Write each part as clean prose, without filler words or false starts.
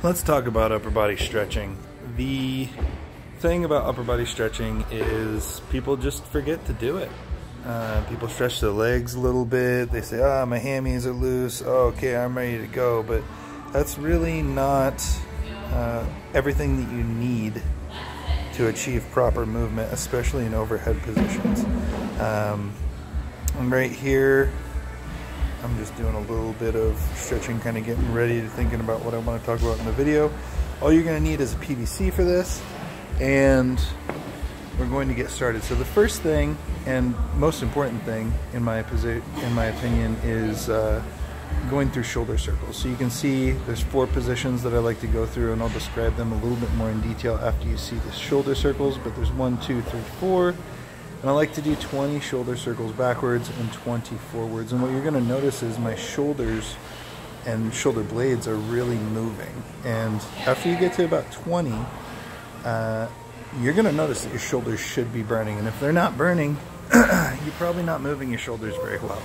Let's talk about upper body stretching. The thing about upper body stretching is people just forget to do it. People stretch their legs a little bit. They say, my hammies are loose. Oh, okay, I'm ready to go. But that's really not everything that you need to achieve proper movement, especially in overhead positions. I'm right here. I'm just doing a little bit of stretching, kind of getting ready to thinking about what I want to talk about in the video. All you're going to need is a PVC for this, and we're going to get started. So the first thing and most important thing in my opinion is going through shoulder circles. So you can see there's 4 positions that I like to go through, and I'll describe them a little bit more in detail after you see the shoulder circles, but there's 1, 2, 3, 4. And I like to do 20 shoulder circles backwards and 20 forwards. And what you're going to notice is my shoulders and shoulder blades are really moving. And after you get to about 20, you're going to notice that your shoulders should be burning. And if they're not burning, you're probably not moving your shoulders very well.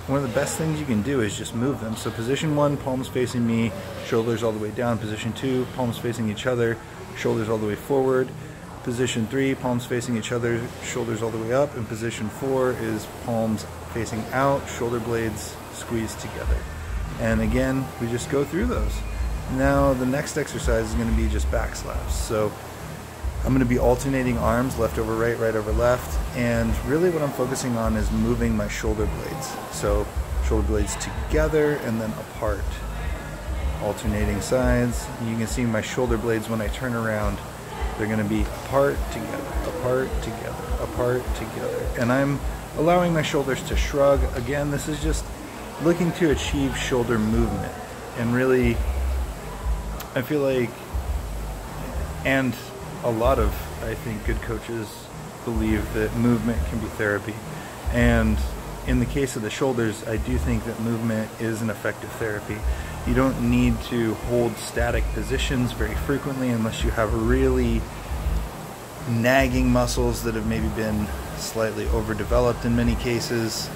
One of the best things you can do is just move them. So position 1, palms facing me, shoulders all the way down. Position 2, palms facing each other, shoulders all the way forward. Position 3, palms facing each other, shoulders all the way up. And position 4 is palms facing out, shoulder blades squeezed together. And again, we just go through those. Now the next exercise is going to be just back slaps. So I'm going to be alternating arms, left over right, right over left. And really what I'm focusing on is moving my shoulder blades. So shoulder blades together and then apart. Alternating sides. You can see my shoulder blades when I turn around. They're going to be apart, together, apart, together, apart, together. And I'm allowing my shoulders to shrug. Again, this is just looking to achieve shoulder movement. And really, I feel like, and a lot of, I think, good coaches believe that movement can be therapy. And in the case of the shoulders, I do think that movement is an effective therapy. You don't need to hold static positions very frequently unless you have really nagging muscles that have maybe been slightly overdeveloped in many cases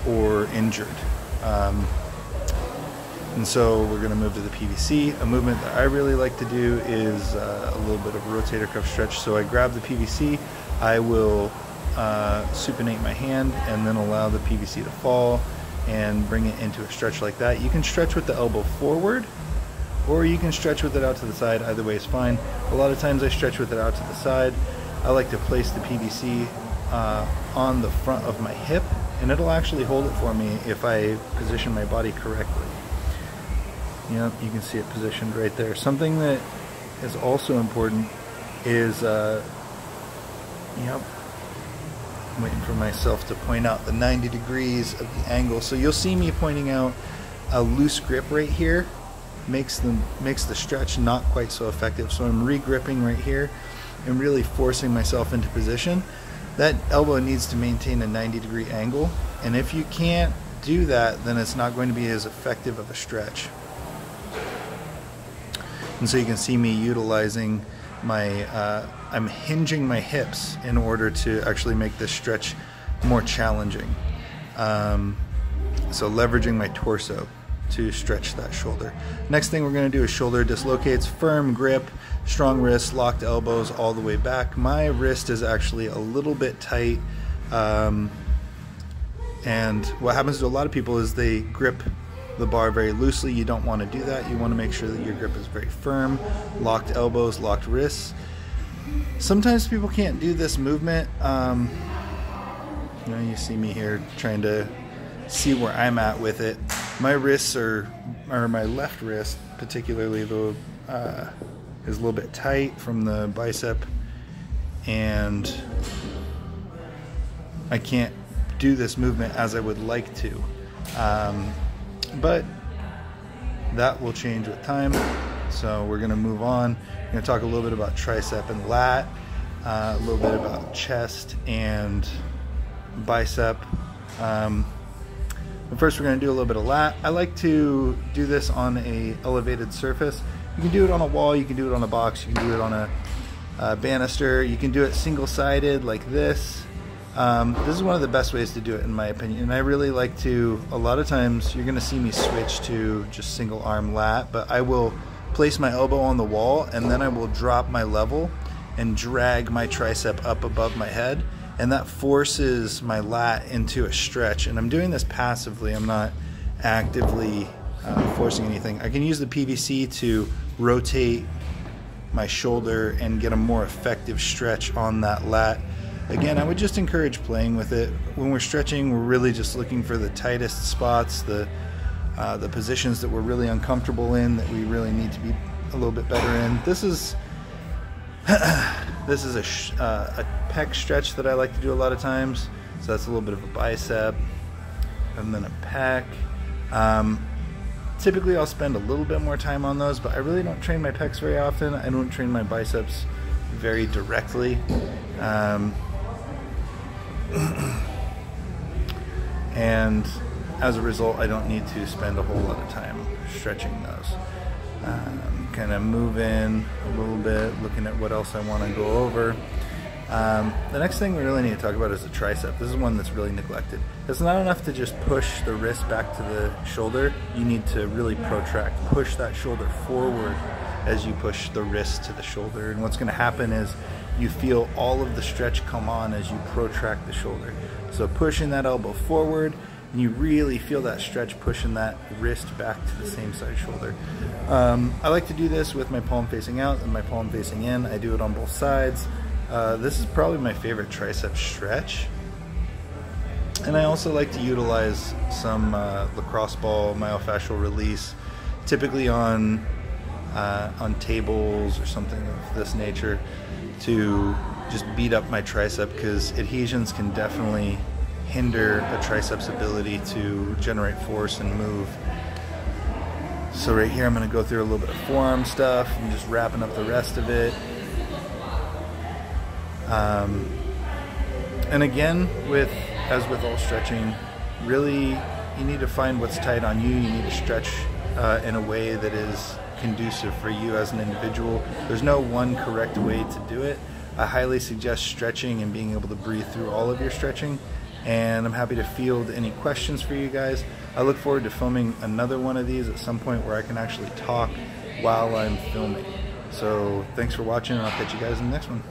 or injured. And so we're going to move to the PVC. A movement that I really like to do is a little bit of a rotator cuff stretch. So I grab the PVC, I will supinate my hand and then allow the PVC to fall and bring it into a stretch like that. You can stretch with the elbow forward, or you can stretch with it out to the side. Either way is fine. A lot of times I stretch with it out to the side. I like to place the PVC on the front of my hip, and it'll actually hold it for me if I position my body correctly. Yep, you can see it positioned right there. Something that is also important is, I'm waiting for myself to point out the 90 degrees of the angle. So you'll see me pointing out a loose grip right here. Makes the stretch not quite so effective. So I'm re-gripping right here and really forcing myself into position. That elbow needs to maintain a 90-degree angle. And if you can't do that, then it's not going to be as effective of a stretch. And so you can see me utilizing I'm hinging my hips in order to actually make this stretch more challenging. So leveraging my torso to stretch that shoulder. Next thing we're going to do is shoulder dislocates. Firm grip, strong wrists, locked elbows all the way back. My wrist is actually a little bit tight. And what happens to a lot of people is they grip the bar very loosely. You don't want to do that. You want to make sure that your grip is very firm. Locked elbows, locked wrists. Sometimes people can't do this movement. You see me here trying to see where I'm at with it. My wrists or my left wrist particularly though is a little bit tight from the bicep, and I can't do this movement as I would like to. But that will change with time. So we're going to move on. We're going to talk a little bit about tricep and lat, a little bit about chest and bicep. But first we're going to do a little bit of lat. I like to do this on a elevated surface. You can do it on a wall, you can do it on a box, you can do it on a banister, you can do it single-sided like this. This is one of the best ways to do it in my opinion, and I really like to, a lot of times you're going to see me switch to just single arm lat, but I will place my elbow on the wall and then I will drop my level and drag my tricep up above my head, and that forces my lat into a stretch. And I'm doing this passively, I'm not actively forcing anything. I can use the PVC to rotate my shoulder and get a more effective stretch on that lat. Again, I would just encourage playing with it. When we're stretching, we're really just looking for the tightest spots, the positions that we're really uncomfortable in, that we really need to be a little bit better in. This is a pec stretch that I like to do a lot of times. So that's a little bit of a bicep and then a pec. Typically I'll spend a little bit more time on those, but I really don't train my pecs very often. I don't train my biceps very directly. And as a result, I don't need to spend a whole lot of time stretching those. Kind of move in a little bit, looking at what else I want to go over. The next thing we really need to talk about is the tricep. This is one that's really neglected. It's not enough to just push the wrist back to the shoulder. You need to really protract, push that shoulder forward as you push the wrist to the shoulder. And what's going to happen is you feel all of the stretch come on as you protract the shoulder. So pushing that elbow forward, and you really feel that stretch pushing that wrist back to the same side shoulder. I like to do this with my palm facing out and my palm facing in. I do it on both sides. This is probably my favorite tricep stretch. And I also like to utilize some lacrosse ball myofascial release, typically on tables or something of this nature, to just beat up my tricep, because adhesions can definitely hinder a tricep's ability to generate force and move. So right here I'm going to go through a little bit of forearm stuff and just wrapping up the rest of it. And again, as with all stretching, really you need to find what's tight on you. You need to stretch in a way that is conducive for you as an individual. There's no one correct way to do it. I highly suggest stretching and being able to breathe through all of your stretching, and I'm happy to field any questions for you guys. I look forward to filming another one of these at some point where I can actually talk while I'm filming. So thanks for watching, and I'll catch you guys in the next one.